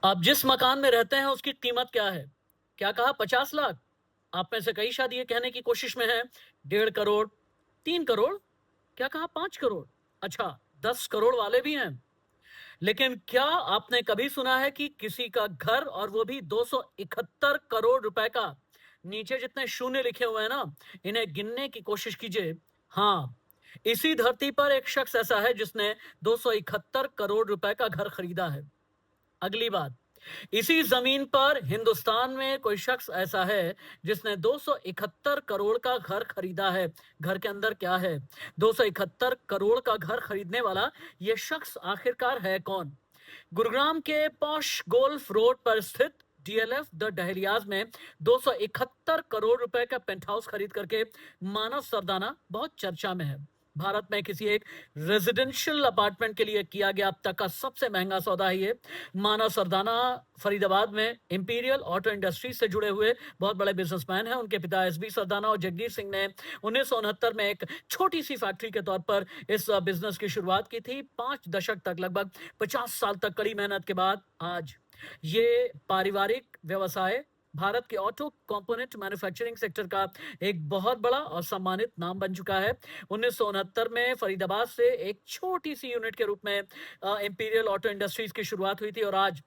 आप जिस मकान में रहते हैं उसकी कीमत क्या है? क्या कहा 50 लाख? आप में से कई शायद ये कहने की कोशिश में हैं 1.5 करोड़, 3 करोड़, क्या कहा 5 करोड़? अच्छा, 10 करोड़ वाले भी हैं। लेकिन क्या आपने कभी सुना है कि किसी का घर और वो भी 271 करोड़ रुपए का? नीचे जितने शून्य लिखे हुए हैं ना, इन्हें गिनने की कोशिश कीजिए। हाँ, इसी धरती पर एक शख्स ऐसा है जिसने 271 करोड़ रुपए का घर खरीदा है। अगली बात, इसी जमीन पर हिंदुस्तान में कोई शख्स ऐसा है जिसने 271 करोड़ का घर खरीदा है। घर के अंदर क्या है? 271 करोड़ का घर खरीदने वाला यह शख्स आखिरकार है कौन? गुरुग्राम के पॉश गोल्फ रोड पर स्थित डीएलएफ द डहलियाज में 271 करोड़ रुपए का पेंट हाउस खरीद करके मानव सरदाना बहुत चर्चा में है। भारत में किसी एक रेजिडेंशियल अपार्टमेंट के लिए किया गया अब तक का सबसे महंगा सौदा है ये। मानव सरदाना फरीदाबाद में इंपीरियल ऑटो इंडस्ट्री से जुड़े हुए बहुत बड़े बिजनेसमैन हैं। उनके पिता एसबी सरदाना और जगदीश सिंह ने 1969 में एक छोटी सी फैक्ट्री के तौर पर इस बिजनेस की शुरुआत की थी। 5 दशक तक, लगभग 50 साल तक कड़ी मेहनत के बाद आज ये पारिवारिक व्यवसाय भारत के ऑटो कंपोनेंट मैन्युफैक्चरिंग सेक्टर का एक बहुत बड़ा और सम्मानित नाम बन चुका है। 1969 में फरीदाबाद से एक छोटी सी यूनिट के रूप में इंपीरियल ऑटो इंडस्ट्रीज की शुरुआत हुई थी और आज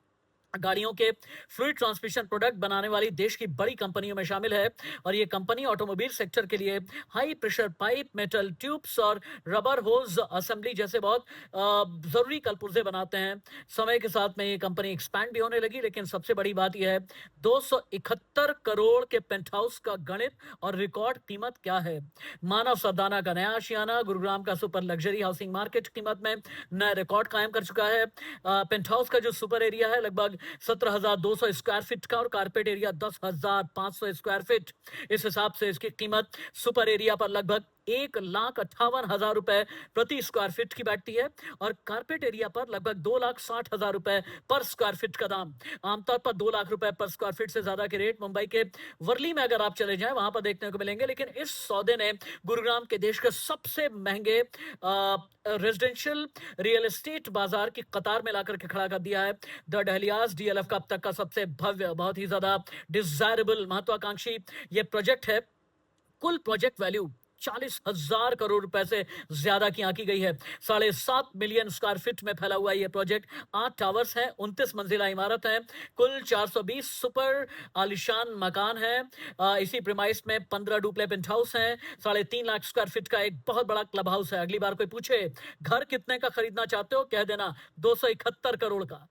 गाड़ियों के फ्लूइड ट्रांसमिशन प्रोडक्ट बनाने वाली देश की बड़ी कंपनियों में शामिल है। और ये कंपनी ऑटोमोबाइल सेक्टर के लिए high pressure pipe, metal tubes और रबर होज असेंबली जैसे बहुत जरूरी कलपुर्जे बनाते हैं। समय के साथ में ये कंपनी एक्सपैंड भी होने लगी, लेकिन सबसे बड़ी बात यह है 271 करोड़ के पेंट हाउस का गणित और रिकॉर्ड कीमत क्या है? मानव सरदाना का नया आशियाना गुरुग्राम का सुपर लग्जरी हाउसिंग मार्केट कीमत में नया रिकॉर्ड कायम कर चुका है। पेंट हाउस का जो सुपर एरिया है लगभग 17,200 स्क्वायर फीट का और कारपेट एरिया 10,500 स्क्वायर फीट। इस हिसाब से इसकी कीमत सुपर एरिया पर लगभग 1,58,000 रुपए प्रति स्क्वायर फीट की बैठती है और कारपेट एरिया पर लगभग 2,60,000 रुपए पर स्क्वायर फीट का दाम। आमतौर पर 2 लाख रुपए पर स्क्वायर फीट से ज्यादा के रेट मुंबई के वर्ली में अगर आप चले जाएं वहां पर देखने को मिलेंगे, लेकिन इस सौदे ने गुरुग्राम के देश के सबसे महंगे रेजिडेंशियल रियल एस्टेट बाजार की कतार में लाकर के खड़ा कर दिया है। द डहलियाज डीएलएफ का अब तक का सबसे भव्य, बहुत ही ज्यादा डिजायरेबल, महत्वाकांक्षी ये प्रोजेक्ट है। कुल प्रोजेक्ट वैल्यू 40,000 करोड़ रुपए से ज्यादा की आंकी गई है। 7.5 मिलियन स्क्वायर फीट में फैला हुआ यह प्रोजेक्ट 8 टावर्स हैं, 29 मंजिला इमारत है, कुल 420 सुपर आलिशान मकान है। इसी प्रीमाइस में 15 डुप्ले पेंट हाउस हैं, 3.5 लाख स्क्वायर फीट का एक बहुत बड़ा क्लब हाउस है। अगली बार कोई पूछे घर कितने का खरीदना चाहते हो, कह देना 271 करोड़ का।